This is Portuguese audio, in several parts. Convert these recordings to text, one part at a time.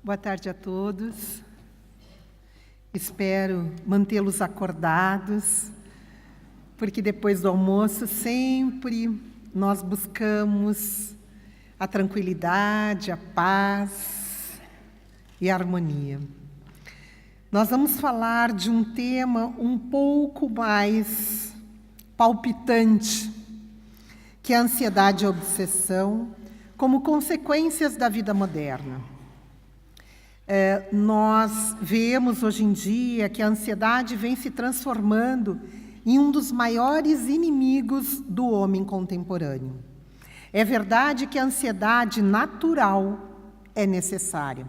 Boa tarde a todos. Espero mantê-los acordados, porque depois do almoço sempre nós buscamos a tranquilidade, a paz e a harmonia. Nós vamos falar de um tema um pouco mais palpitante, que é a ansiedade e a obsessão, como consequências da vida moderna. Nós vemos hoje em dia que a ansiedade vem se transformando em um dos maiores inimigos do homem contemporâneo. É verdade que a ansiedade natural é necessária,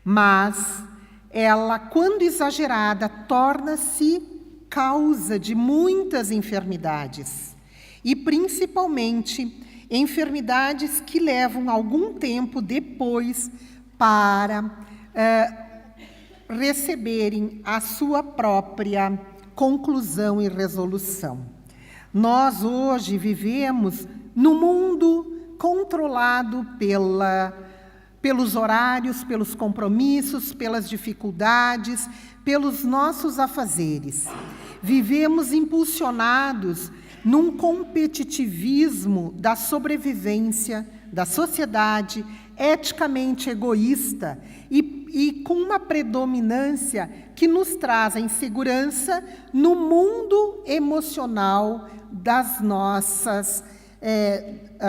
mas ela, quando exagerada, torna-se causa de muitas enfermidades, e principalmente enfermidades que levam algum tempo depois para receberem a sua própria conclusão e resolução. Nós hoje vivemos num mundo controlado pelos horários, pelos compromissos, pelas dificuldades, pelos nossos afazeres. Vivemos impulsionados num competitivismo da sobrevivência da sociedade, eticamente egoísta e com uma predominância que nos traz a insegurança no mundo emocional das nossas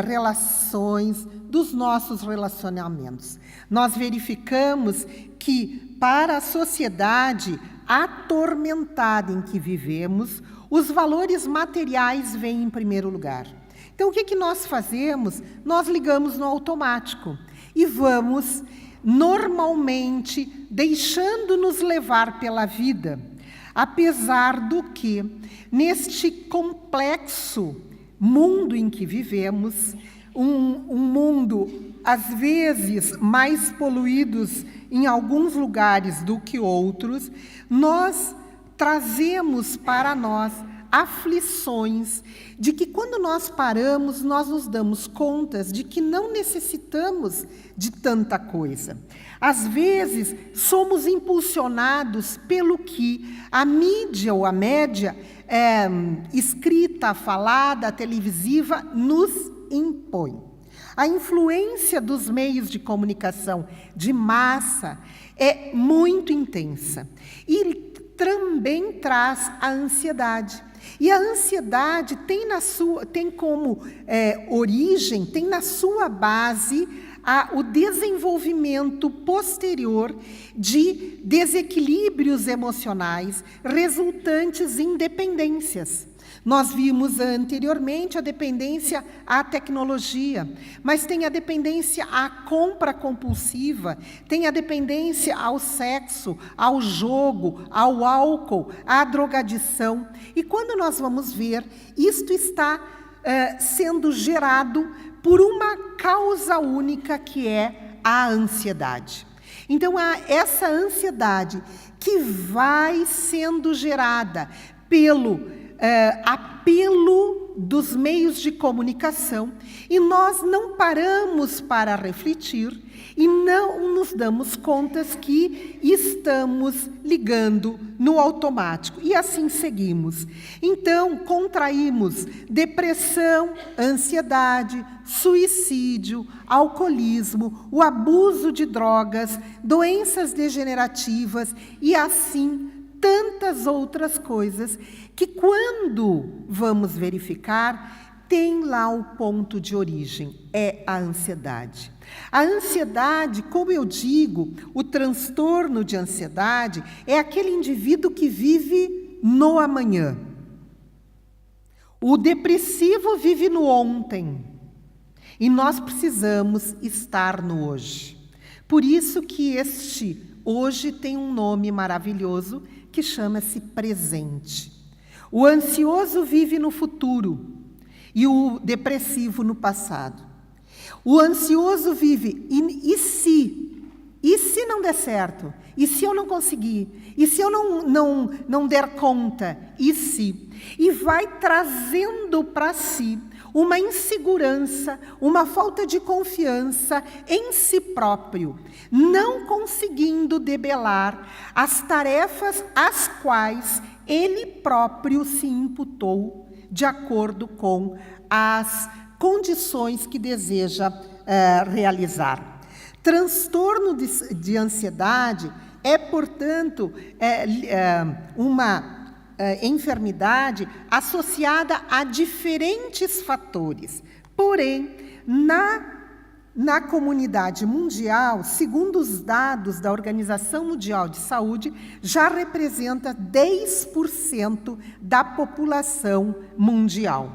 relações, dos nossos relacionamentos. Nós verificamos que, para a sociedade atormentada em que vivemos, os valores materiais vêm em primeiro lugar. Então, o que nós fazemos? Nós ligamos no automático e vamos, normalmente, deixando-nos levar pela vida, apesar do que, neste complexo mundo em que vivemos, um mundo, às vezes, mais poluído em alguns lugares do que outros, nós trazemos para nós aflições de que, quando nós paramos, nós nos damos contas de que não necessitamos de tanta coisa. Às vezes, somos impulsionados pelo que a mídia ou a média escrita, falada, televisiva, nos impõe. A influência dos meios de comunicação de massa é muito intensa e também traz a ansiedade. E a ansiedade tem como origem, tem na sua base o desenvolvimento posterior de desequilíbrios emocionais resultantes em dependências. Nós vimos anteriormente a dependência à tecnologia, mas tem a dependência à compra compulsiva, tem a dependência ao sexo, ao jogo, ao álcool, à drogadição. E quando nós vamos ver, isto está sendo gerado por uma causa única, que é a ansiedade. Então, essa ansiedade que vai sendo gerada pelo apelo dos meios de comunicação, e nós não paramos para refletir e não nos damos contas que estamos ligando no automático, e assim seguimos. Então, contraímos depressão, ansiedade, suicídio, alcoolismo, o abuso de drogas, doenças degenerativas e assim tantas outras coisas que, quando vamos verificar, tem lá o ponto de origem, é a ansiedade. A ansiedade, como eu digo, o transtorno de ansiedade é aquele indivíduo que vive no amanhã. O depressivo vive no ontem. E nós precisamos estar no hoje. Por isso que este hoje tem um nome maravilhoso que chama-se presente. O ansioso vive no futuro e o depressivo no passado. O ansioso vive, e se? E se não der certo? E se eu não conseguir? E se eu não der conta? E se? E vai trazendo para si uma insegurança, uma falta de confiança em si próprio, não conseguindo debelar as tarefas às quais ele próprio se imputou de acordo com as condições que deseja realizar. Transtorno de ansiedade é, portanto, uma enfermidade associada a diferentes fatores. Porém, na comunidade mundial, segundo os dados da Organização Mundial de Saúde, já representa 10% da população mundial.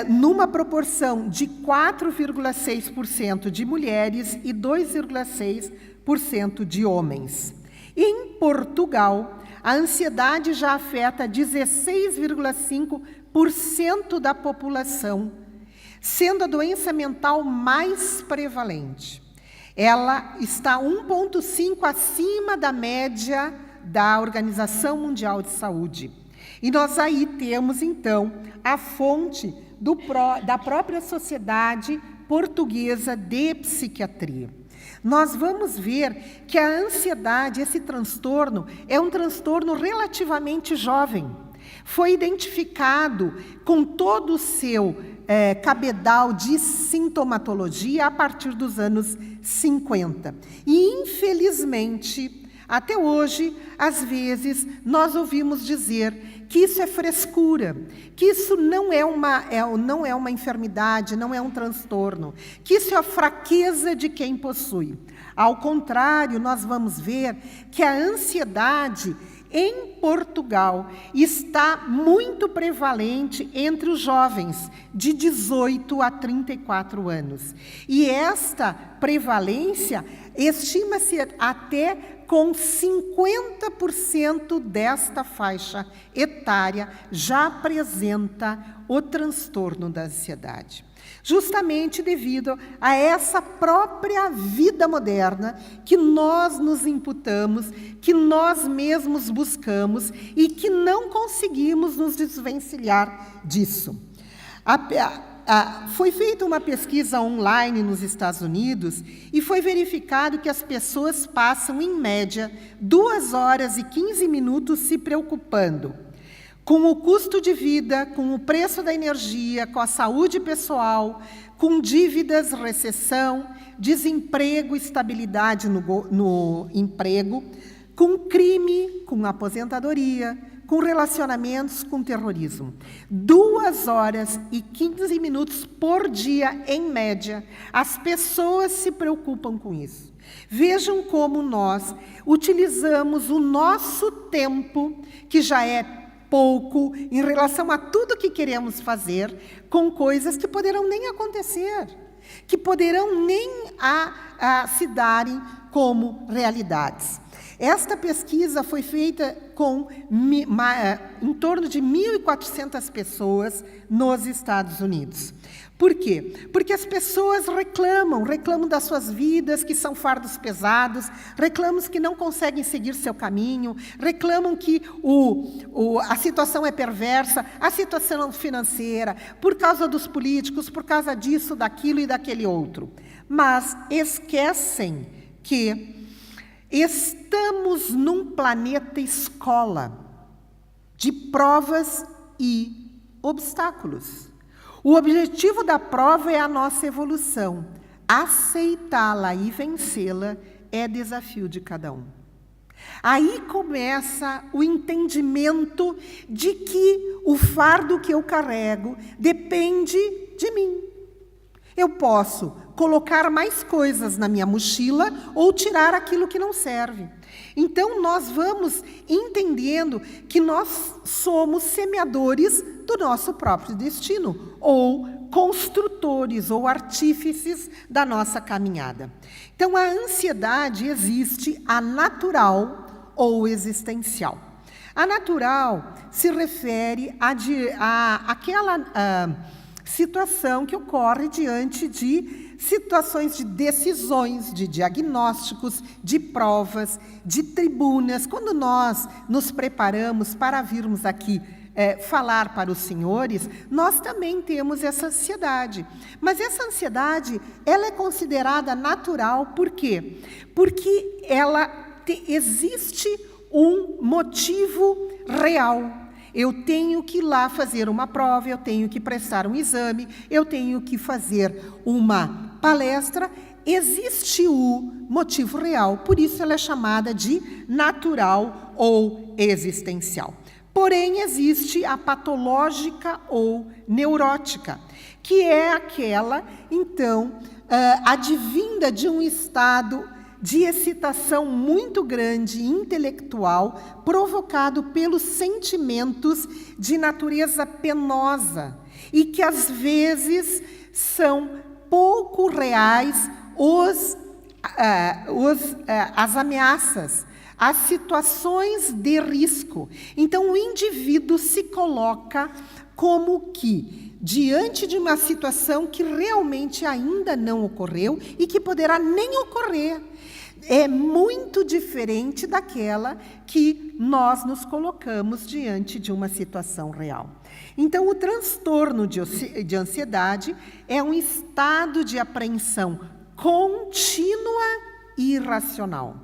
Numa proporção de 4,6% de mulheres e 2,6% de homens. Em Portugal, a ansiedade já afeta 16,5% da população, sendo a doença mental mais prevalente. Ela está 1,5 acima da média da Organização Mundial de Saúde. E nós aí temos, então, a fonte da própria Sociedade Portuguesa de Psiquiatria. Nós vamos ver que a ansiedade, esse transtorno, é um transtorno relativamente jovem. Foi identificado com todo o seu cabedal de sintomatologia a partir dos anos 50. E, infelizmente, até hoje, às vezes, nós ouvimos dizer que isso é frescura, que isso não é uma enfermidade, não é um transtorno, que isso é a fraqueza de quem possui. Ao contrário, nós vamos ver que a ansiedade em Portugal está muito prevalente entre os jovens de 18 a 34 anos. E esta prevalência estima-se até com 50% desta faixa etária já apresenta o transtorno da ansiedade. Justamente devido a essa própria vida moderna que nós nos imputamos, que nós mesmos buscamos e que não conseguimos nos desvencilhar disso. Foi feita uma pesquisa online nos Estados Unidos e foi verificado que as pessoas passam, em média, 2 horas e 15 minutos se preocupando com o custo de vida, com o preço da energia, com a saúde pessoal, com dívidas, recessão, desemprego, estabilidade no emprego, com crime, com aposentadoria, com relacionamentos, com terrorismo. 2 horas e 15 minutos por dia, em média, as pessoas se preocupam com isso. Vejam como nós utilizamos o nosso tempo, que já é pouco, em relação a tudo que queremos fazer, com coisas que poderão nem acontecer, que poderão nem se darem como realidades. Esta pesquisa foi feita com em torno de 1.400 pessoas nos Estados Unidos. Por quê? Porque as pessoas reclamam das suas vidas, que são fardos pesados, reclamam que não conseguem seguir seu caminho, reclamam que a situação é perversa, a situação financeira, por causa dos políticos, por causa disso, daquilo e daquele outro. Mas esquecem que estamos num planeta escola de provas e obstáculos. O objetivo da prova é a nossa evolução. Aceitá-la e vencê-la é desafio de cada um. Aí começa o entendimento de que o fardo que eu carrego depende de mim. Eu posso colocar mais coisas na minha mochila ou tirar aquilo que não serve. Então, nós vamos entendendo que nós somos semeadores do nosso próprio destino, ou construtores ou artífices da nossa caminhada. Então, a ansiedade existe a natural ou existencial. A natural se refere àquela situação que ocorre diante de situações de decisões, de diagnósticos, de provas, de tribunas. Quando nós nos preparamos para virmos aqui falar para os senhores, nós também temos essa ansiedade. Mas essa ansiedade, ela é considerada natural, por quê? Porque existe um motivo real. Eu tenho que ir lá fazer uma prova, eu tenho que prestar um exame, eu tenho que fazer uma palestra. Existe o motivo real, por isso ela é chamada de natural ou existencial. Porém, existe a patológica ou neurótica, que é aquela, então, advinda de um estado de excitação muito grande, intelectual, provocado pelos sentimentos de natureza penosa e que, às vezes, são pouco reais as ameaças, as situações de risco. Então, o indivíduo se coloca como que, diante de uma situação que realmente ainda não ocorreu e que poderá nem ocorrer, é muito diferente daquela que nós nos colocamos diante de uma situação real. Então, o transtorno de ansiedade é um estado de apreensão contínua e irracional,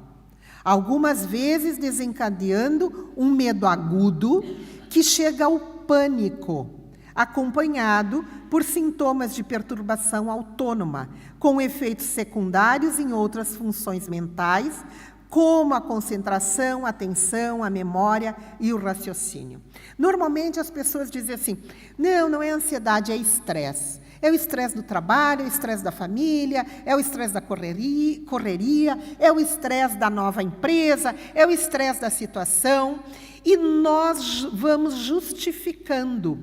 algumas vezes desencadeando um medo agudo que chega ao pânico, acompanhado por sintomas de perturbação autônoma, com efeitos secundários em outras funções mentais, como a concentração, a atenção, a memória e o raciocínio. Normalmente as pessoas dizem assim, não é ansiedade, é estresse. É o estresse do trabalho, é o estresse da família, é o estresse da correria, é o estresse da nova empresa, é o estresse da situação. E nós vamos justificando.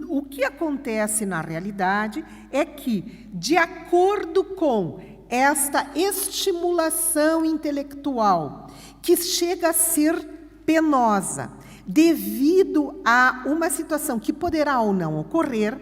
O que acontece na realidade é que, de acordo com esta estimulação intelectual, que chega a ser penosa, devido a uma situação que poderá ou não ocorrer,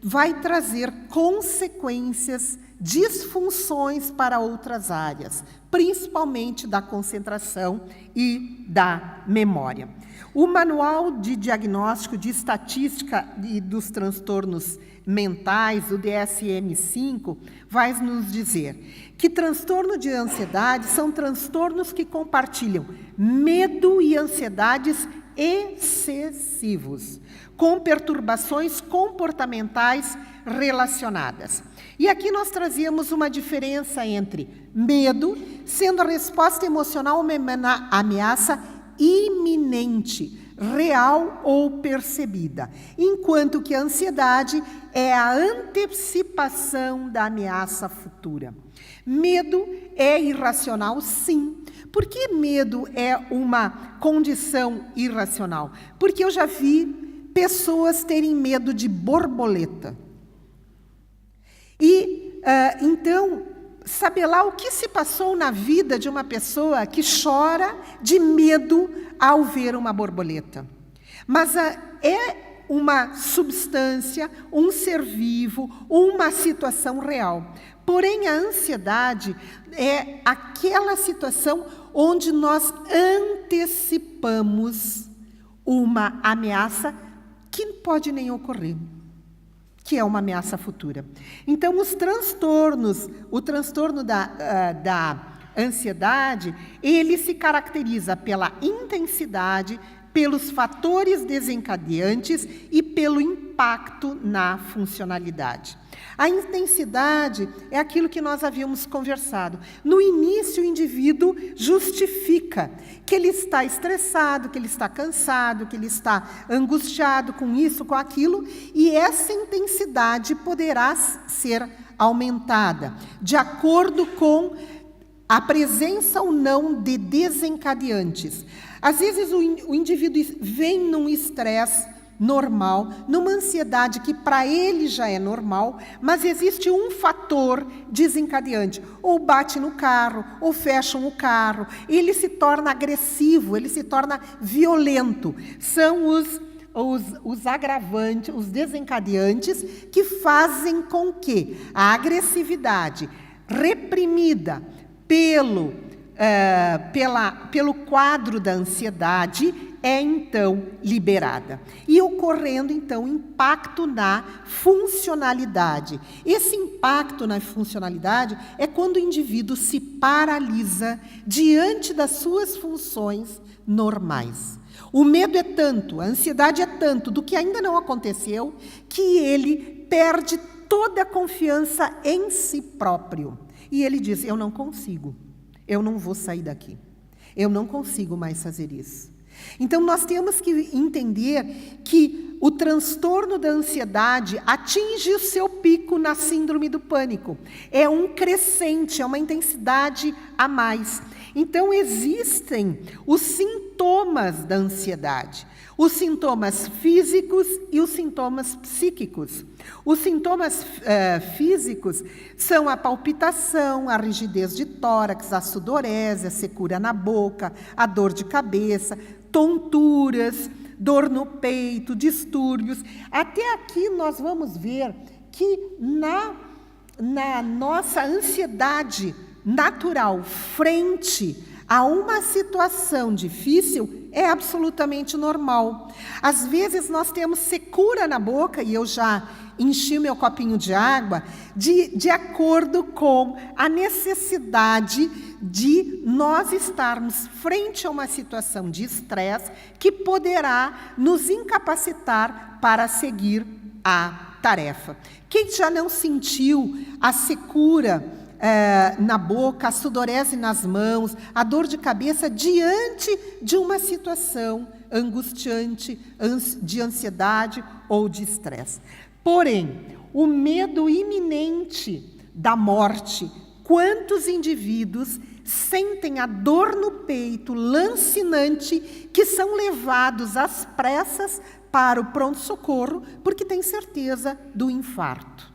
vai trazer consequências, disfunções para outras áreas, principalmente da concentração e da memória. O Manual de Diagnóstico de Estatística e dos Transtornos Mentais, o DSM-5, vai nos dizer que transtorno de ansiedade são transtornos que compartilham medo e ansiedades excessivos, com perturbações comportamentais relacionadas. E aqui nós trazíamos uma diferença entre medo, sendo a resposta emocional uma ameaça iminente, real ou percebida, enquanto que a ansiedade é a antecipação da ameaça futura. Medo é irracional, sim. Por que medo é uma condição irracional? Porque eu já vi pessoas terem medo de borboleta. E, então, saber lá o que se passou na vida de uma pessoa que chora de medo ao ver uma borboleta. Mas é uma substância, um ser vivo, uma situação real. Porém, a ansiedade é aquela situação onde nós antecipamos uma ameaça que pode nem ocorrer, que é uma ameaça futura. Então, o transtorno da ansiedade, ele se caracteriza pela intensidade, pelos fatores desencadeantes e pelo impacto na funcionalidade. A intensidade é aquilo que nós havíamos conversado. No início, o indivíduo justifica que ele está estressado, que ele está cansado, que ele está angustiado com isso, com aquilo, e essa intensidade poderá ser aumentada, de acordo com a presença ou não de desencadeantes. Às vezes, o indivíduo vem num estresse normal, numa ansiedade que para ele já é normal, mas existe um fator desencadeante. Ou bate no carro, ou fecham o carro, ele se torna agressivo, ele se torna violento. São os agravantes, os desencadeantes que fazem com que a agressividade reprimida pelo quadro da ansiedade é então liberada. E ocorrendo então impacto na funcionalidade. Esse impacto na funcionalidade é quando o indivíduo se paralisa diante das suas funções normais. O medo é tanto, a ansiedade é tanto do que ainda não aconteceu, que ele perde toda a confiança em si próprio. E ele diz: eu não consigo, eu não vou sair daqui, eu não consigo mais fazer isso. Então, nós temos que entender que o transtorno da ansiedade atinge o seu pico na síndrome do pânico. É um crescente, é uma intensidade a mais. Então, existem os sintomas da ansiedade. Os sintomas físicos e os sintomas psíquicos. Os sintomas físicos são a palpitação, a rigidez de tórax, a sudorese, a secura na boca, a dor de cabeça, tonturas, dor no peito, distúrbios. Até aqui nós vamos ver que na nossa ansiedade natural frente a uma situação difícil é absolutamente normal. Às vezes nós temos secura na boca, e eu já enchi o meu copinho de água, de acordo com a necessidade de nós estarmos frente a uma situação de estresse que poderá nos incapacitar para seguir a tarefa. Quem já não sentiu a secura na boca, a sudorese nas mãos, a dor de cabeça diante de uma situação angustiante, de ansiedade ou de estresse? Porém, o medo iminente da morte, quantos indivíduos sentem a dor no peito lancinante que são levados às pressas para o pronto-socorro porque têm certeza do infarto.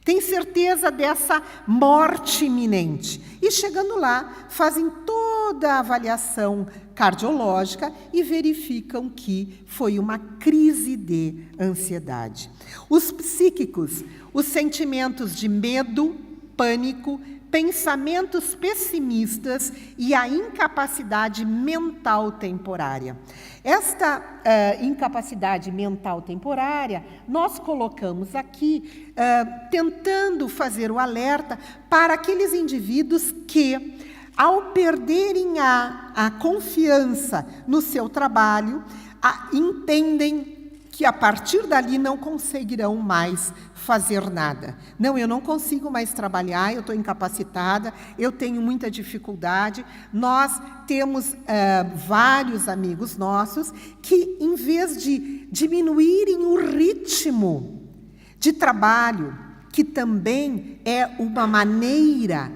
Tem certeza dessa morte iminente. E chegando lá, fazem toda a avaliação cardiológica e verificam que foi uma crise de ansiedade. Os psíquicos, os sentimentos de medo, pânico, pensamentos pessimistas e a incapacidade mental temporária. Esta incapacidade mental temporária, nós colocamos aqui, tentando fazer o alerta para aqueles indivíduos que, ao perderem a confiança no seu trabalho, entendem que a partir dali não conseguirão mais fazer nada. Não, eu não consigo mais trabalhar, eu estou incapacitada, eu tenho muita dificuldade. Nós temos vários amigos nossos que, em vez de diminuírem o ritmo de trabalho, que também é uma maneira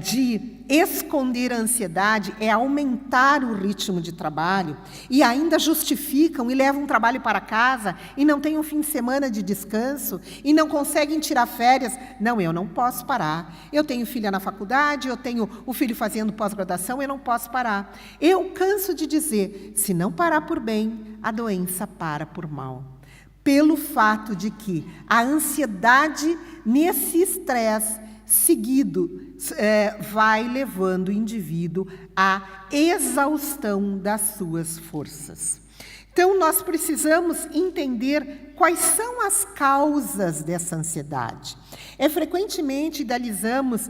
de esconder a ansiedade, é aumentar o ritmo de trabalho, e ainda justificam e levam o trabalho para casa e não têm um fim de semana de descanso e não conseguem tirar férias. Não, eu não posso parar. Eu tenho filha na faculdade, eu tenho o filho fazendo pós-graduação, eu não posso parar. Eu canso de dizer, se não parar por bem, a doença para por mal. Pelo fato de que a ansiedade nesse estresse seguido vai levando o indivíduo à exaustão das suas forças. Então, nós precisamos entender quais são as causas dessa ansiedade. Frequentemente idealizamos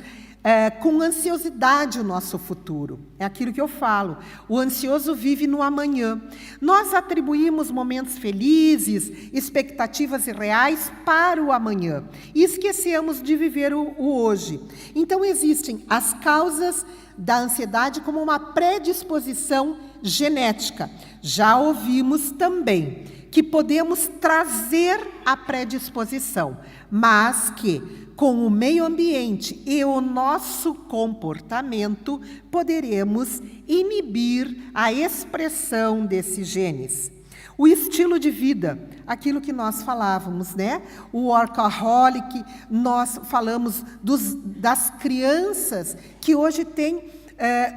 com ansiosidade o nosso futuro. É aquilo que eu falo, o ansioso vive no amanhã. Nós atribuímos momentos felizes, expectativas irreais para o amanhã e esquecemos de viver o hoje. Então, existem as causas da ansiedade como uma predisposição genética. Já ouvimos também que podemos trazer a predisposição, mas que com o meio ambiente e o nosso comportamento, poderemos inibir a expressão desses genes. O estilo de vida, aquilo que nós falávamos, né? O workaholic, nós falamos das crianças que hoje têm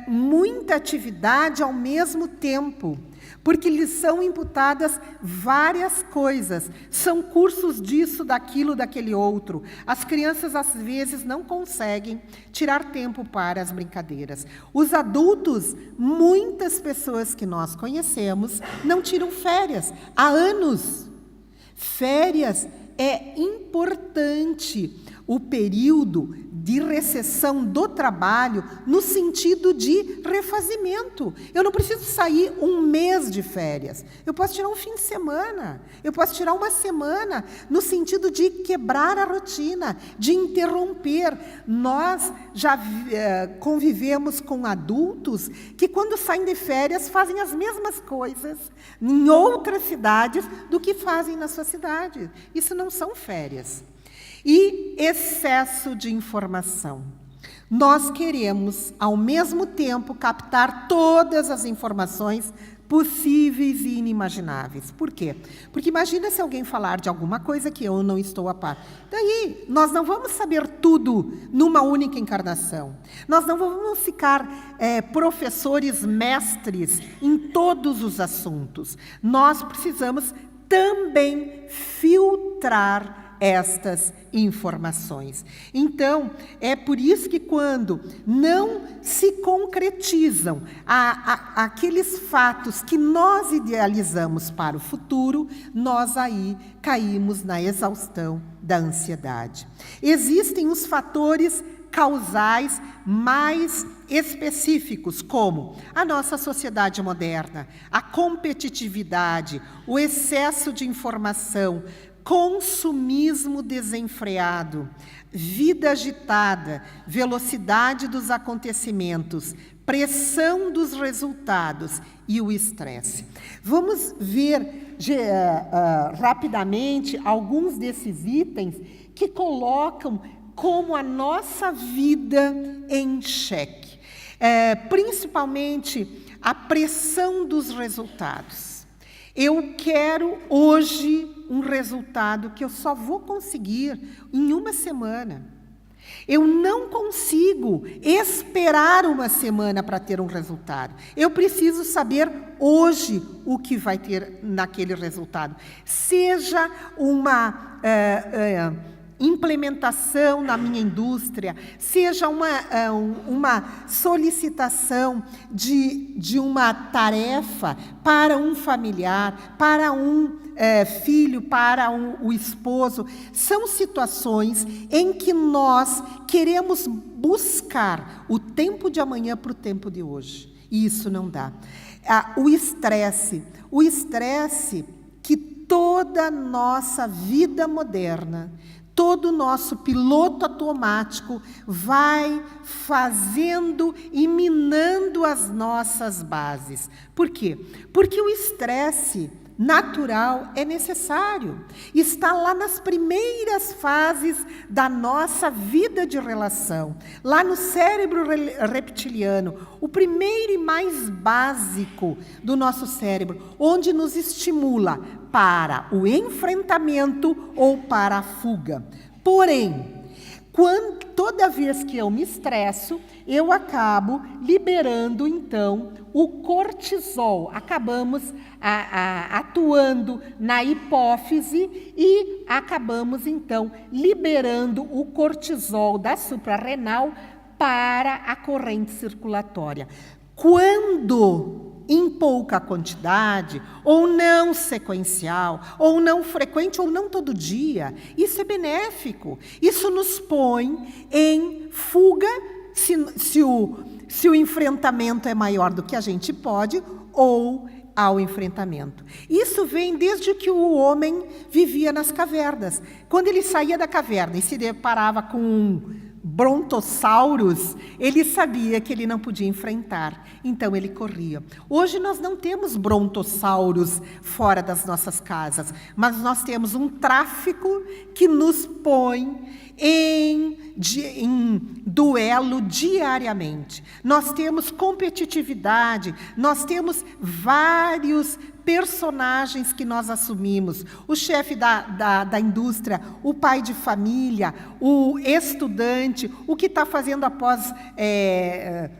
muita atividade ao mesmo tempo. porque lhes são imputadas várias coisas. São cursos disso, daquilo, daquele outro. As crianças, às vezes, não conseguem tirar tempo para as brincadeiras. Os adultos, muitas pessoas que nós conhecemos, não tiram férias há anos. Férias é importante, o período de recessão do trabalho no sentido de refazimento. Eu não preciso sair um mês de férias. Eu posso tirar um fim de semana. Eu posso tirar uma semana no sentido de quebrar a rotina, de interromper. Nós já convivemos com adultos que, quando saem de férias, fazem as mesmas coisas em outras cidades do que fazem na sua cidade. Isso não são férias. E excesso de informação. Nós queremos, ao mesmo tempo, captar todas as informações possíveis e inimagináveis. Por quê? Porque imagina se alguém falar de alguma coisa que eu não estou a par. Daí, nós não vamos saber tudo numa única encarnação. Nós não vamos ficar professores mestres em todos os assuntos. Nós precisamos também filtrar estas informações. Então, é por isso que quando não se concretizam aqueles fatos que nós idealizamos para o futuro, nós aí caímos na exaustão da ansiedade. Existem os fatores causais mais específicos, como a nossa sociedade moderna, a competitividade, o excesso de informação, consumismo desenfreado, vida agitada, velocidade dos acontecimentos, pressão dos resultados e o estresse. Vamos ver rapidamente alguns desses itens que colocam como a nossa vida em xeque. Principalmente a pressão dos resultados. Eu quero hoje um resultado que eu só vou conseguir em uma semana. Eu não consigo esperar uma semana para ter um resultado. Eu preciso saber hoje o que vai ter naquele resultado. Seja uma implementação na minha indústria, seja uma solicitação de uma tarefa para um familiar, para um filho, para o esposo. São situações em que nós queremos buscar o tempo de amanhã para o tempo de hoje. E isso não dá. O estresse que toda a nossa vida moderna, todo o nosso piloto automático vai fazendo e minando as nossas bases. Por quê? Porque o estresse natural é necessário. Está lá nas primeiras fases da nossa vida de relação, lá no cérebro reptiliano, o primeiro e mais básico do nosso cérebro, onde nos estimula para o enfrentamento ou para a fuga. Porém, toda vez que eu me estresso, eu acabo liberando, então, o cortisol. Acabamos atuando na hipófise e acabamos, então, liberando o cortisol da suprarrenal para a corrente circulatória. Quando em pouca quantidade, ou não sequencial, ou não frequente, ou não todo dia, isso é benéfico. Isso nos põe em fuga, se o enfrentamento é maior do que a gente pode, ou ao enfrentamento. Isso vem desde que o homem vivia nas cavernas. Quando ele saía da caverna e se deparava com um brontossauros, ele sabia que ele não podia enfrentar, então ele corria. Hoje nós não temos brontossauros fora das nossas casas, mas nós temos um tráfico que nos põe em duelo diariamente. Nós temos competitividade, nós temos vários personagens que nós assumimos, o chefe da indústria, o pai de família, o estudante, o que está fazendo após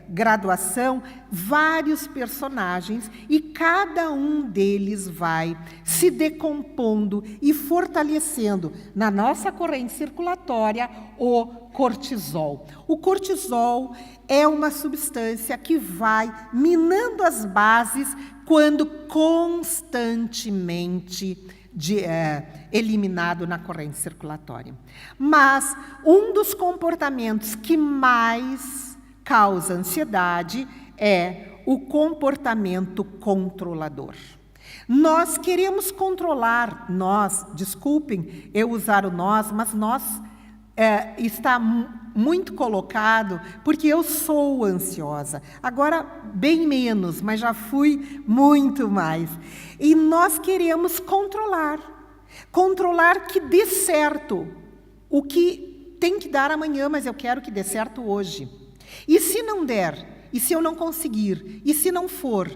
graduação, vários personagens, e cada um deles vai se decompondo e fortalecendo na nossa corrente circulatória o cortisol. O cortisol é uma substância que vai minando as bases quando constantemente eliminado na corrente circulatória. Mas um dos comportamentos que mais causa ansiedade é o comportamento controlador. Nós queremos controlar, desculpem eu usar o nós, mas nós está muito colocado, porque eu sou ansiosa. Agora, bem menos, mas já fui muito mais. E nós queremos controlar que dê certo o que tem que dar amanhã, mas eu quero que dê certo hoje. E se não der? E se eu não conseguir? E se não for?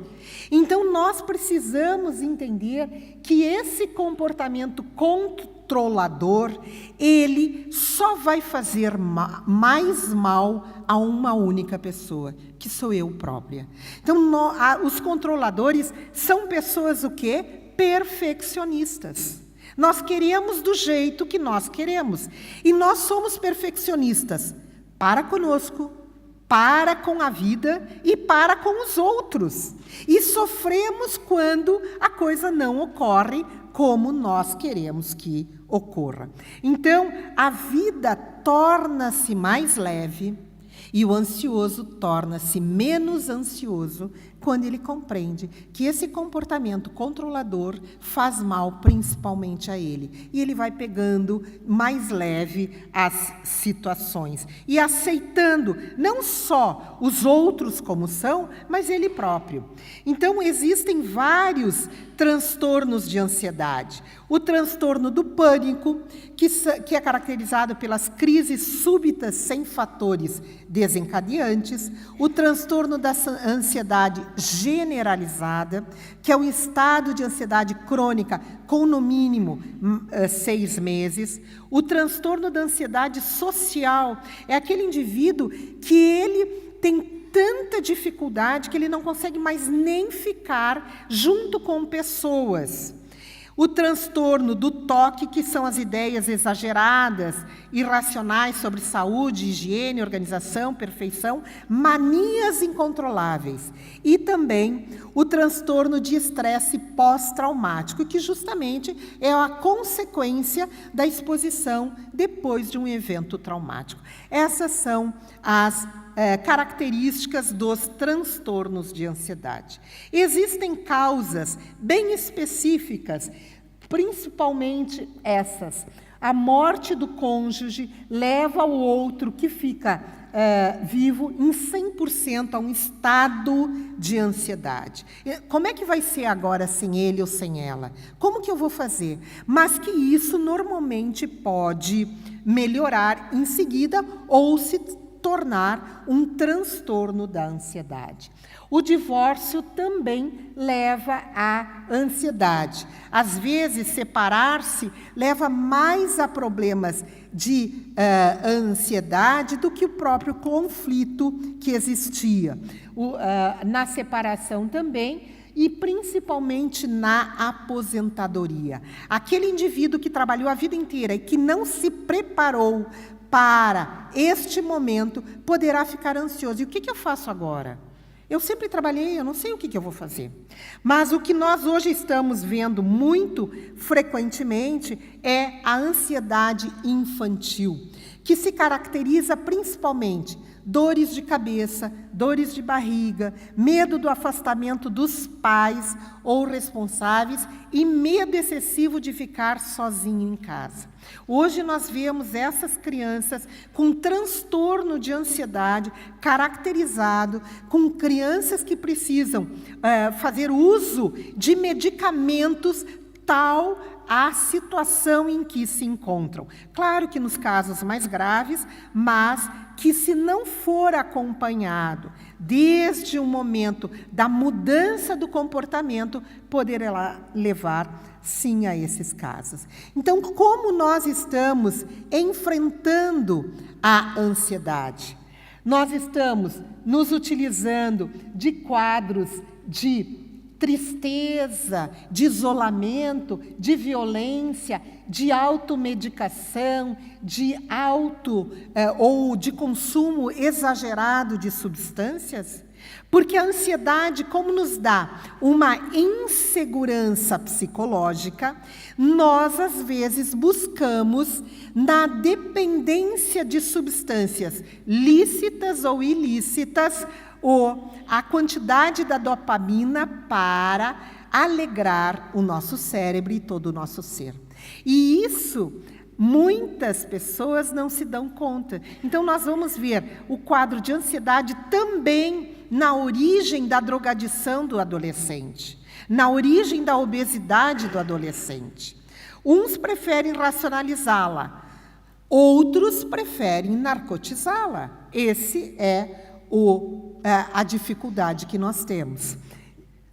Então, nós precisamos entender que esse comportamento controlador, ele só vai fazer mais mal a uma única pessoa, que sou eu própria. Então, os controladores são pessoas o quê? Perfeccionistas. Nós queremos do jeito que nós queremos. E nós somos perfeccionistas para conosco, para com a vida e para com os outros. E sofremos quando a coisa não ocorre como nós queremos que ocorra. Então, a vida torna-se mais leve e o ansioso torna-se menos ansioso quando ele compreende que esse comportamento controlador faz mal principalmente a ele. E ele vai pegando mais leve as situações e aceitando não só os outros como são, mas ele próprio. Então, existem vários transtornos de ansiedade. O transtorno do pânico, que é caracterizado pelas crises súbitas sem fatores desencadeantes. O transtorno da ansiedade generalizada, que é um estado de ansiedade crônica com, no mínimo, 6 meses. O transtorno da ansiedade social é aquele indivíduo que ele tem tanta dificuldade que ele não consegue mais nem ficar junto com pessoas. O transtorno do toque, que são as ideias exageradas, irracionais sobre saúde, higiene, organização, perfeição, manias incontroláveis. E também o transtorno de estresse pós-traumático, que justamente é a consequência da exposição depois de um evento traumático. Essas são as características dos transtornos de ansiedade. Existem causas bem específicas, principalmente essas. A morte do cônjuge leva o outro que fica vivo em 100% a um estado de ansiedade. Como é que vai ser agora sem ele ou sem ela? Como que eu vou fazer? Mas que isso normalmente pode melhorar em seguida ou se tornar um transtorno da ansiedade. O divórcio também leva à ansiedade. Às vezes, separar-se leva mais a problemas de ansiedade do que o próprio conflito que existia. Na separação também, e principalmente na aposentadoria. Aquele indivíduo que trabalhou a vida inteira e que não se preparou para este momento, poderá ficar ansioso. E o que eu faço agora? Eu sempre trabalhei, eu não sei o que eu vou fazer. Mas o que nós hoje estamos vendo muito frequentemente é a ansiedade infantil, que se caracteriza principalmente dores de cabeça, dores de barriga, medo do afastamento dos pais ou responsáveis e medo excessivo de ficar sozinho em casa. Hoje nós vemos essas crianças com transtorno de ansiedade caracterizado, com crianças que precisam fazer uso de medicamentos tal a situação em que se encontram. Claro que nos casos mais graves, mas que se não for acompanhado desde o momento da mudança do comportamento, poderá levar, sim, a esses casos. Então, como nós estamos enfrentando a ansiedade? Nós estamos nos utilizando de quadros de tristeza, de isolamento, de violência, de automedicação, ou de consumo exagerado de substâncias? Porque a ansiedade, como nos dá uma insegurança psicológica, nós, às vezes, buscamos na dependência de substâncias lícitas ou ilícitas, a quantidade da dopamina para alegrar o nosso cérebro e todo o nosso ser. E isso, muitas pessoas não se dão conta. Então, nós vamos ver o quadro de ansiedade também na origem da drogadição do adolescente, na origem da obesidade do adolescente. Uns preferem racionalizá-la, outros preferem narcotizá-la. Esse é a dificuldade que nós temos.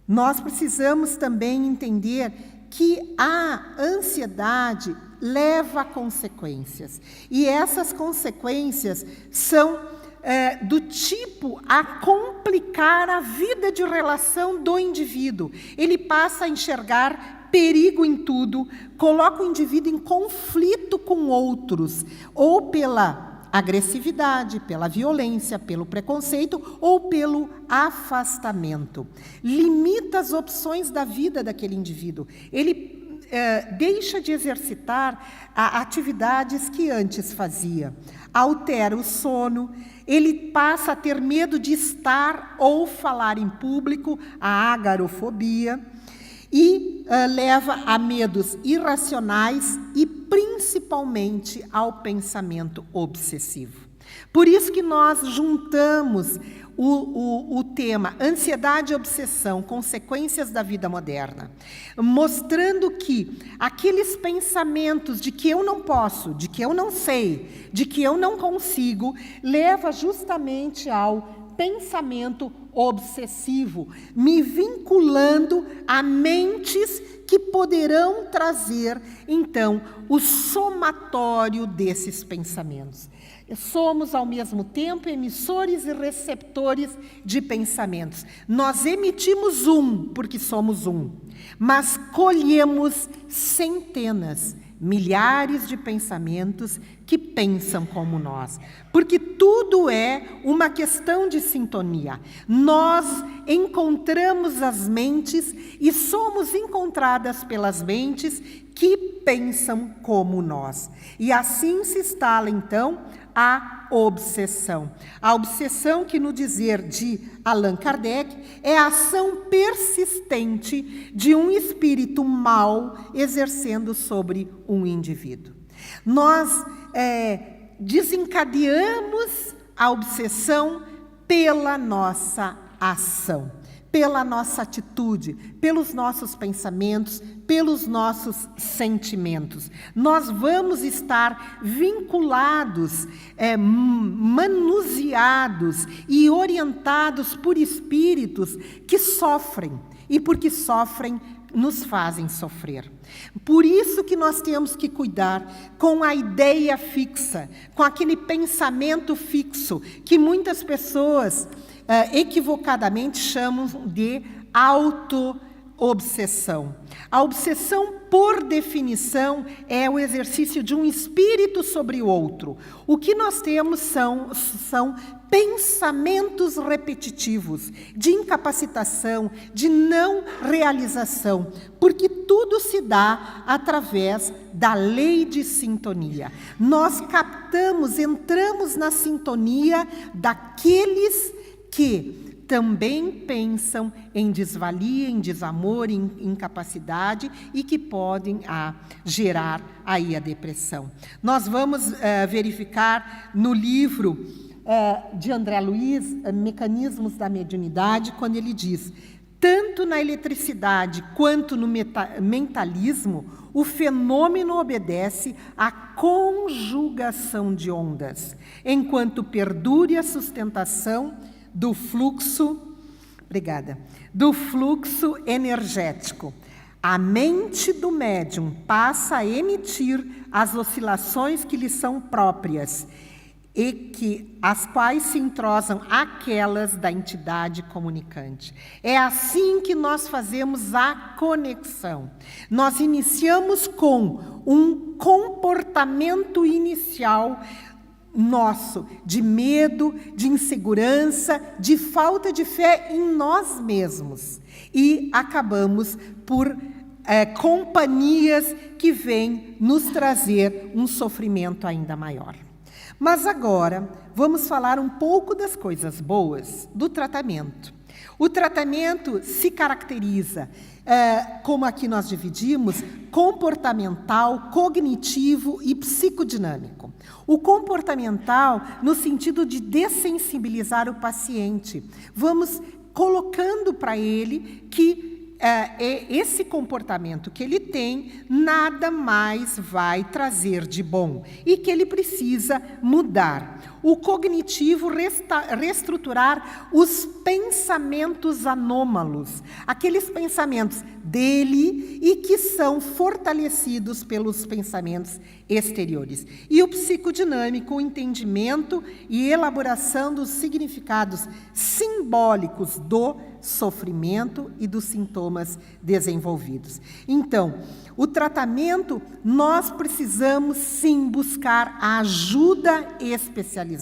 Nós precisamos também entender que a ansiedade leva a consequências. E essas consequências são do tipo a complicar a vida de relação do indivíduo. Ele passa a enxergar perigo em tudo, coloca o indivíduo em conflito com outros, ou pela agressividade, pela violência, pelo preconceito ou pelo afastamento. Limita as opções da vida daquele indivíduo. Ele deixa de exercitar atividades que antes fazia. Altera o sono, ele passa a ter medo de estar ou falar em público, a agorafobia, e leva a medos irracionais e principalmente ao pensamento obsessivo. Por isso que nós juntamos o tema ansiedade e obsessão, consequências da vida moderna, mostrando que aqueles pensamentos de que eu não posso, de que eu não sei, de que eu não consigo, leva justamente ao pensamento obsessivo, me vinculando a mentes que poderão trazer, então, o somatório desses pensamentos. Somos, ao mesmo tempo, emissores e receptores de pensamentos. Nós emitimos porque somos mas colhemos centenas, milhares de pensamentos que pensam como nós, porque tudo é uma questão de sintonia. Nós encontramos as mentes e somos encontradas pelas mentes que pensam como nós. E assim se instala, então, a obsessão. A obsessão, que no dizer de Allan Kardec, é a ação persistente de um espírito mau exercendo sobre um indivíduo. Nós desencadeamos a obsessão pela nossa ação, pela nossa atitude, pelos nossos pensamentos, pelos nossos sentimentos. Nós vamos estar vinculados, manuseados e orientados por espíritos que sofrem, e porque sofrem, nos fazem sofrer. Por isso que nós temos que cuidar com a ideia fixa, com aquele pensamento fixo, que muitas pessoas equivocadamente chamam de auto-obsessão. A obsessão, por definição, é o exercício de um espírito sobre o outro. O que nós temos são pensamentos repetitivos, de incapacitação, de não realização, porque tudo se dá através da lei de sintonia. Nós captamos, entramos na sintonia daqueles que também pensam em desvalia, em desamor, em incapacidade e que podem gerar aí a depressão. Nós vamos verificar no livro de André Luiz, Mecanismos da Mediunidade, quando ele diz: Tanto na eletricidade quanto no mentalismo, o fenômeno obedece à conjugação de ondas, enquanto perdure a sustentação do fluxo, do fluxo energético. A mente do médium passa a emitir as oscilações que lhe são próprias, as quais se entrosam àquelas da entidade comunicante. É assim que nós fazemos a conexão. Nós iniciamos com um comportamento inicial nosso, de medo, de insegurança, de falta de fé em nós mesmos. E acabamos por companhias que vêm nos trazer um sofrimento ainda maior. Mas agora, vamos falar um pouco das coisas boas do tratamento. O tratamento se caracteriza, como aqui nós dividimos, comportamental, cognitivo e psicodinâmico. O comportamental, no sentido de dessensibilizar o paciente. Vamos colocando para ele que esse comportamento que ele tem nada mais vai trazer de bom e que ele precisa mudar. O cognitivo, reestruturar os pensamentos anômalos, aqueles pensamentos dele e que são fortalecidos pelos pensamentos exteriores. E o psicodinâmico, o entendimento e elaboração dos significados simbólicos do sofrimento e dos sintomas desenvolvidos. Então, o tratamento, nós precisamos sim buscar a ajuda especializada.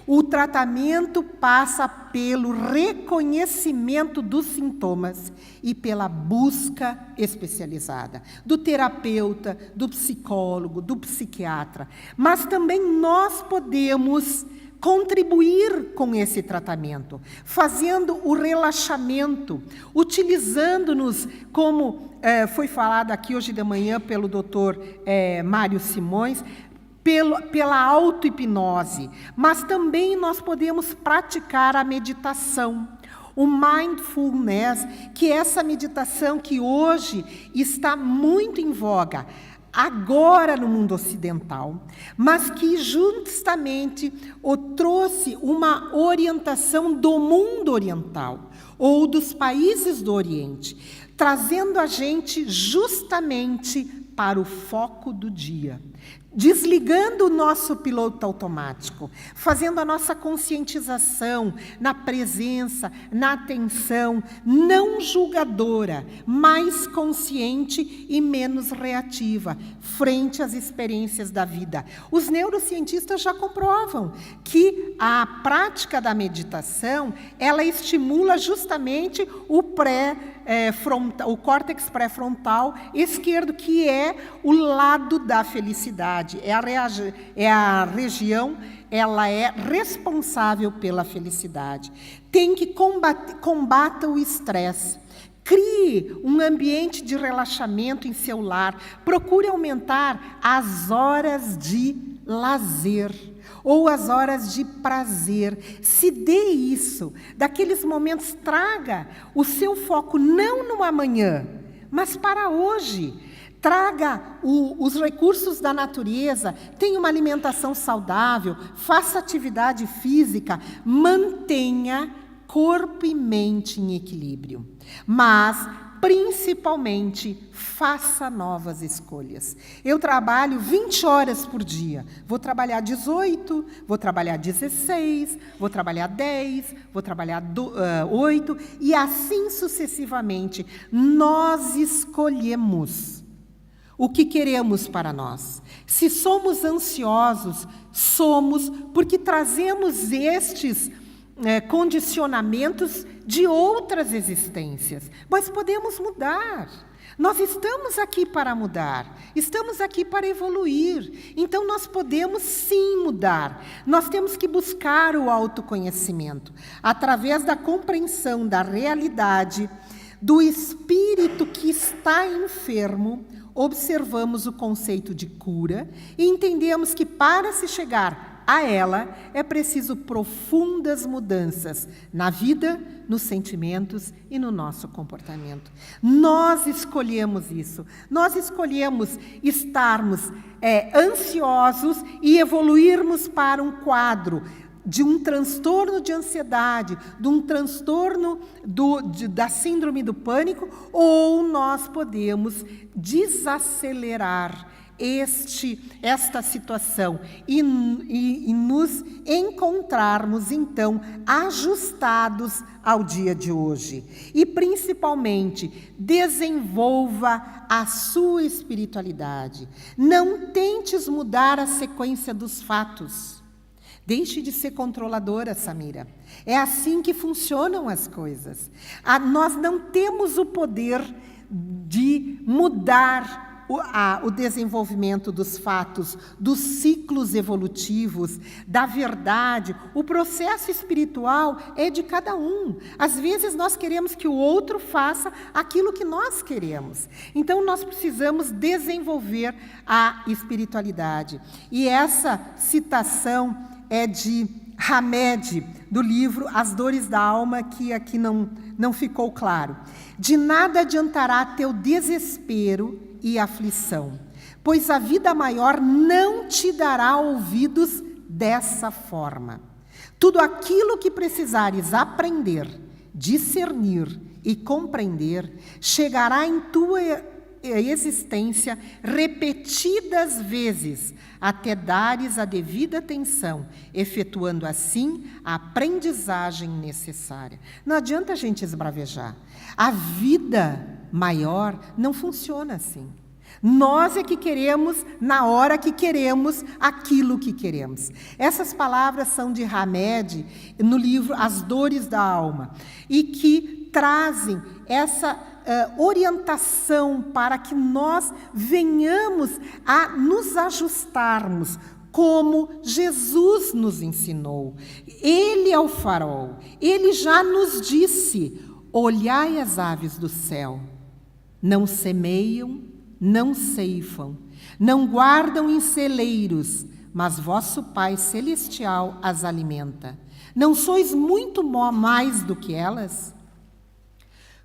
O tratamento passa pelo reconhecimento dos sintomas e pela busca especializada do terapeuta, do psicólogo, do psiquiatra. Mas também nós podemos contribuir com esse tratamento, fazendo o relaxamento, utilizando-nos, como foi falado aqui hoje de manhã pelo Dr. Mário Simões, pela auto-hipnose, mas também nós podemos praticar a meditação, o mindfulness, que é essa meditação que hoje está muito em voga, agora no mundo ocidental, mas que justamente trouxe uma orientação do mundo oriental, ou dos países do Oriente, trazendo a gente justamente para o foco do dia, desligando o nosso piloto automático, fazendo a nossa conscientização na presença, na atenção, não julgadora, mais consciente e menos reativa, frente às experiências da vida. Os neurocientistas já comprovam que a prática da meditação, ela estimula justamente o córtex pré-frontal esquerdo, que é o lado da felicidade. É a região, ela é responsável pela felicidade. Tem que combata o estresse. Crie um ambiente de relaxamento em seu lar. Procure aumentar as horas de lazer ou as horas de prazer. Se dê isso. Daqueles momentos, traga o seu foco não no amanhã, mas para hoje. Traga os recursos da natureza, tenha uma alimentação saudável, faça atividade física, mantenha corpo e mente em equilíbrio. Mas, principalmente, faça novas escolhas. Eu trabalho 20 horas por dia. Vou trabalhar 18, vou trabalhar 16, vou trabalhar 10, vou trabalhar 8, e assim sucessivamente. Nós escolhemos o que queremos para nós. Se somos ansiosos, somos porque trazemos estes condicionamentos de outras existências. Mas podemos mudar. Nós estamos aqui para mudar. Estamos aqui para evoluir. Então, nós podemos sim mudar. Nós temos que buscar o autoconhecimento. Através da compreensão da realidade, do espírito que está enfermo, observamos o conceito de cura e entendemos que para se chegar a ela é preciso profundas mudanças na vida, nos sentimentos e no nosso comportamento. Nós escolhemos isso. Nós escolhemos estarmos ansiosos e evoluirmos para um quadro de um transtorno de ansiedade, de um transtorno da síndrome do pânico, ou nós podemos desacelerar esta situação e nos encontrarmos, então, ajustados ao dia de hoje. E, principalmente, desenvolva a sua espiritualidade. Não tentes mudar a sequência dos fatos. Deixe de ser controladora, Samira. É assim que funcionam as coisas. Nós não temos o poder de mudar o desenvolvimento dos fatos, dos ciclos evolutivos, da verdade. O processo espiritual é de cada um. Às vezes nós queremos que o outro faça aquilo que nós queremos. Então nós precisamos desenvolver a espiritualidade. E essa citação é de Hamed, do livro As Dores da Alma, que aqui não ficou claro. De nada adiantará teu desespero e aflição, pois a vida maior não te dará ouvidos dessa forma. Tudo aquilo que precisares aprender, discernir e compreender, chegará em tua existência repetidas vezes, até dares a devida atenção, efetuando assim a aprendizagem necessária. Não adianta a gente esbravejar. A vida maior não funciona assim. Nós é que queremos, na hora que queremos, aquilo que queremos. Essas palavras são de Hamed, no livro As Dores da Alma, e que trazem essa orientação para que nós venhamos a nos ajustarmos como Jesus nos ensinou. Ele é o farol. Ele já nos disse: olhai as aves do céu, não semeiam, não ceifam, não guardam em celeiros, mas vosso Pai Celestial as alimenta. Não sois muito mais do que elas?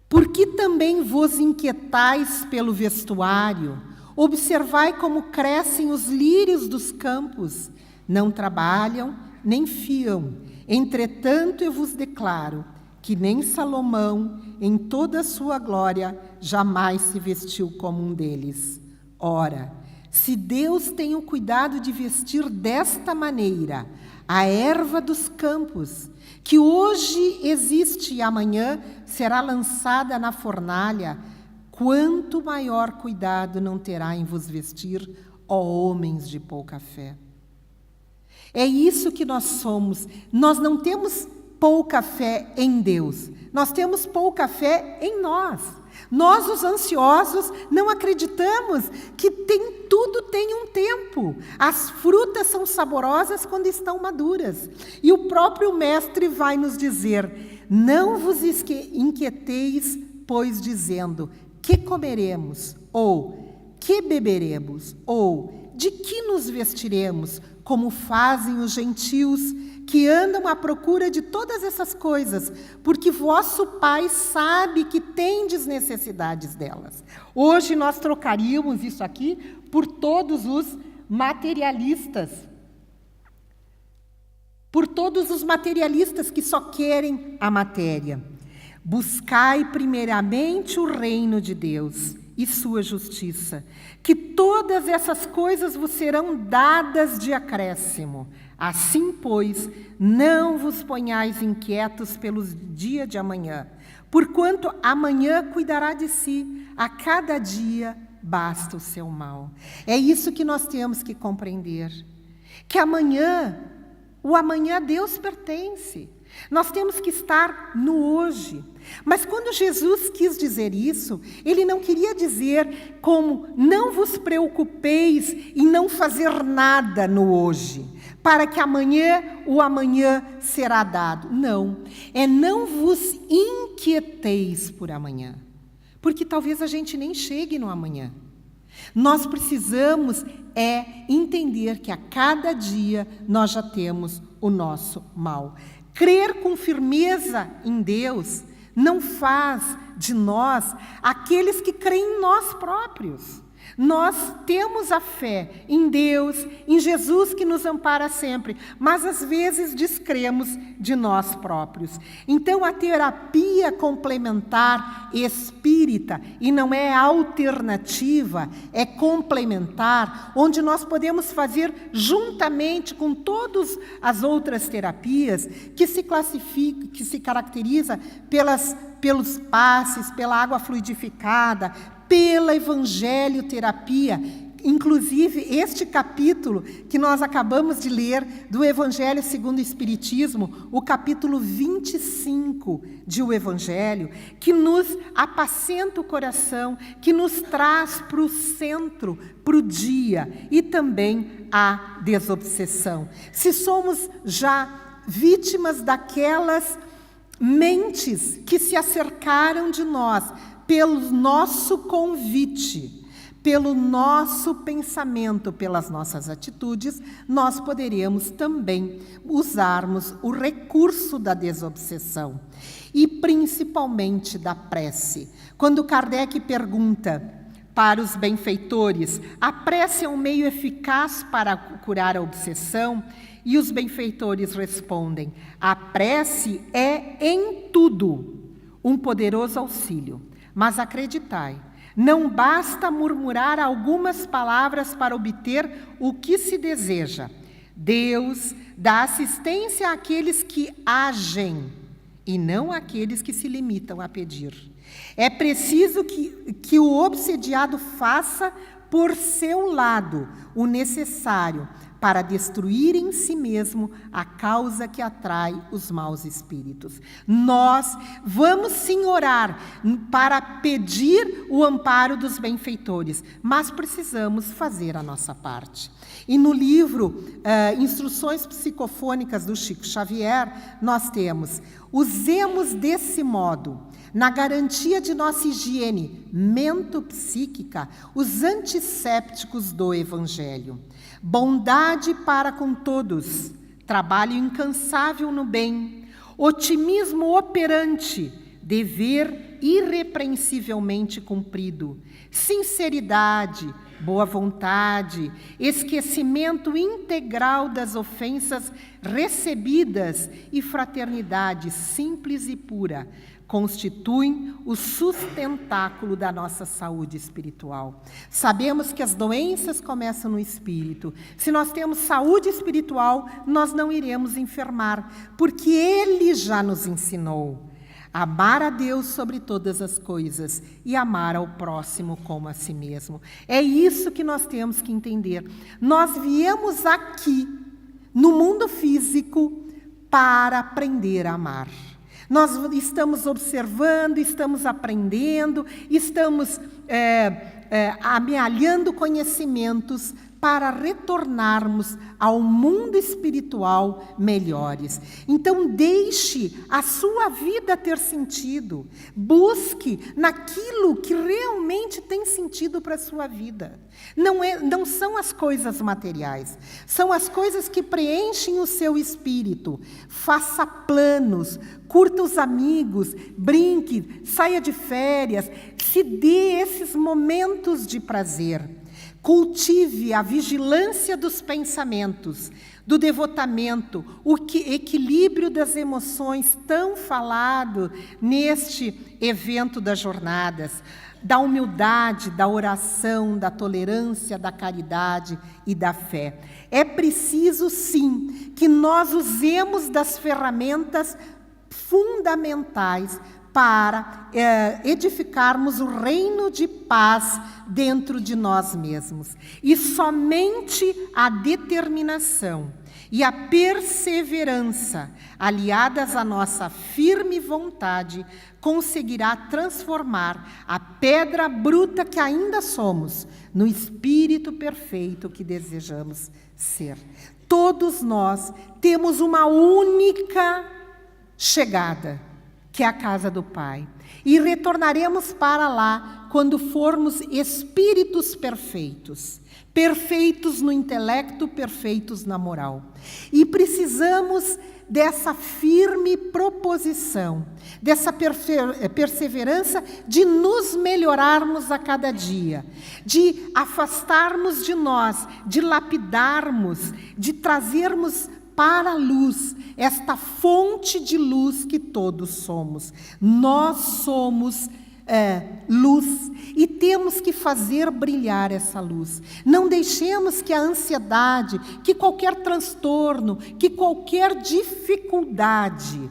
Por que também vos inquietais pelo vestuário? Observai como crescem os lírios dos campos. Não trabalham, nem fiam. Entretanto, eu vos declaro que nem Salomão, em toda a sua glória, jamais se vestiu como um deles. Ora, se Deus tem o cuidado de vestir desta maneira a erva dos campos, que hoje existe e amanhã será lançada na fornalha, quanto maior cuidado não terá em vos vestir, ó homens de pouca fé. É isso que nós somos. Nós não temos pouca fé em Deus, nós temos pouca fé em nós. Nós, os ansiosos, não acreditamos que tudo tem um tempo. As frutas são saborosas quando estão maduras. E o próprio Mestre vai nos dizer: não vos inquieteis, pois dizendo, que comeremos? Ou que beberemos? Ou de que nos vestiremos? Como fazem os gentios, que andam à procura de todas essas coisas, porque vosso Pai sabe que tendes necessidades delas. Hoje nós trocaríamos isso aqui por todos os materialistas. Por todos os materialistas que só querem a matéria. Buscai primeiramente o reino de Deus e sua justiça, que todas essas coisas vos serão dadas de acréscimo. Assim, pois, não vos ponhais inquietos pelo dia de amanhã, porquanto amanhã cuidará de si, a cada dia basta o seu mal. É isso que nós temos que compreender, que o amanhã a Deus pertence. Nós temos que estar no hoje. Mas quando Jesus quis dizer isso, ele não queria dizer como não vos preocupeis em não fazer nada no hoje, para que o amanhã será dado. Não, não vos inquieteis por amanhã, porque talvez a gente nem chegue no amanhã. Nós precisamos entender que a cada dia nós já temos o nosso mal. Crer com firmeza em Deus não faz de nós aqueles que creem em nós próprios. Nós temos a fé em Deus, em Jesus que nos ampara sempre, mas às vezes descremos de nós próprios. Então a terapia complementar espírita, e não é alternativa, é complementar, onde nós podemos fazer juntamente com todas as outras terapias que se classificam, que se caracteriza pelos passes, pela água fluidificada, pela evangelioterapia. Inclusive, este capítulo que nós acabamos de ler do Evangelho segundo o Espiritismo, o capítulo 25 de O Evangelho, que nos apacenta o coração, que nos traz para o centro, para o dia, e também a desobsessão. Se somos já vítimas daquelas mentes que se acercaram de nós, pelo nosso convite, pelo nosso pensamento, pelas nossas atitudes, nós poderemos também usarmos o recurso da desobsessão e principalmente da prece. Quando Kardec pergunta para os benfeitores, a prece é um meio eficaz para curar a obsessão? E os benfeitores respondem, a prece é em tudo um poderoso auxílio. Mas acreditai, não basta murmurar algumas palavras para obter o que se deseja. Deus dá assistência àqueles que agem e não àqueles que se limitam a pedir. É preciso que o obsediado faça por seu lado o necessário para destruir em si mesmo a causa que atrai os maus espíritos. Nós vamos sim orar para pedir o amparo dos benfeitores, mas precisamos fazer a nossa parte. E no livro Instruções Psicofônicas do Chico Xavier, nós temos: usemos desse modo, na garantia de nossa higiene mentopsíquica, os antissépticos do Evangelho. Bondade para com todos, trabalho incansável no bem, otimismo operante, dever irrepreensivelmente cumprido, sinceridade, boa vontade, esquecimento integral das ofensas recebidas e fraternidade simples e pura, constituem o sustentáculo da nossa saúde espiritual. Sabemos que as doenças começam no espírito. Se nós temos saúde espiritual, nós não iremos enfermar, porque Ele já nos ensinou a amar a Deus sobre todas as coisas e amar ao próximo como a si mesmo. É isso que nós temos que entender. Nós viemos aqui, no mundo físico, para aprender a amar. Nós estamos observando, estamos aprendendo, estamos amealhando conhecimentos para retornarmos ao mundo espiritual melhores. Então, deixe a sua vida ter sentido. Busque naquilo que realmente tem sentido para a sua vida. Não são as coisas materiais, são as coisas que preenchem o seu espírito. Faça planos, curta os amigos, brinque, saia de férias, se dê esses momentos de prazer. Cultive a vigilância dos pensamentos, do devotamento, o equilíbrio das emoções tão falado neste evento das jornadas, da humildade, da oração, da tolerância, da caridade e da fé. É preciso, sim, que nós usemos das ferramentas fundamentais para edificarmos o reino de paz dentro de nós mesmos. E somente a determinação e a perseverança, aliadas à nossa firme vontade, conseguirá transformar a pedra bruta que ainda somos no espírito perfeito que desejamos ser. Todos nós temos uma única chegada, que é a casa do Pai. E retornaremos para lá quando formos espíritos perfeitos. Perfeitos no intelecto, perfeitos na moral. E precisamos dessa firme proposição, dessa perseverança de nos melhorarmos a cada dia, de afastarmos de nós, de lapidarmos, de trazermos para a luz, esta fonte de luz que todos somos. Nós somos luz e temos que fazer brilhar essa luz. Não deixemos que a ansiedade, que qualquer transtorno, que qualquer dificuldade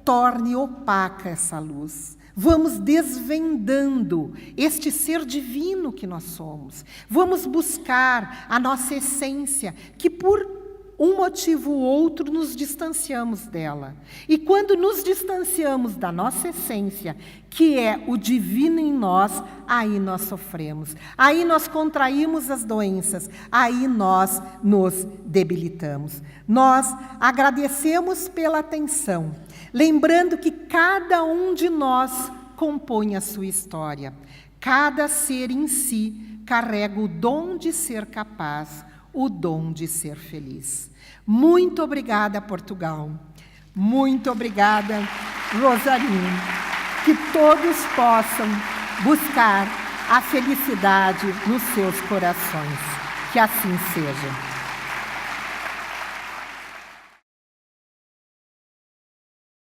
torne opaca essa luz. Vamos desvendando este ser divino que nós somos. Vamos buscar a nossa essência, que por um motivo ou outro nos distanciamos dela. E quando nos distanciamos da nossa essência, que é o divino em nós, aí nós sofremos. Aí nós contraímos as doenças, aí nós nos debilitamos. Nós agradecemos pela atenção, lembrando que cada um de nós compõe a sua história. Cada ser em si carrega o dom de ser capaz, o dom de ser feliz. Muito obrigada, Portugal. Muito obrigada, Rosarinho. Que todos possam buscar a felicidade nos seus corações. Que assim seja.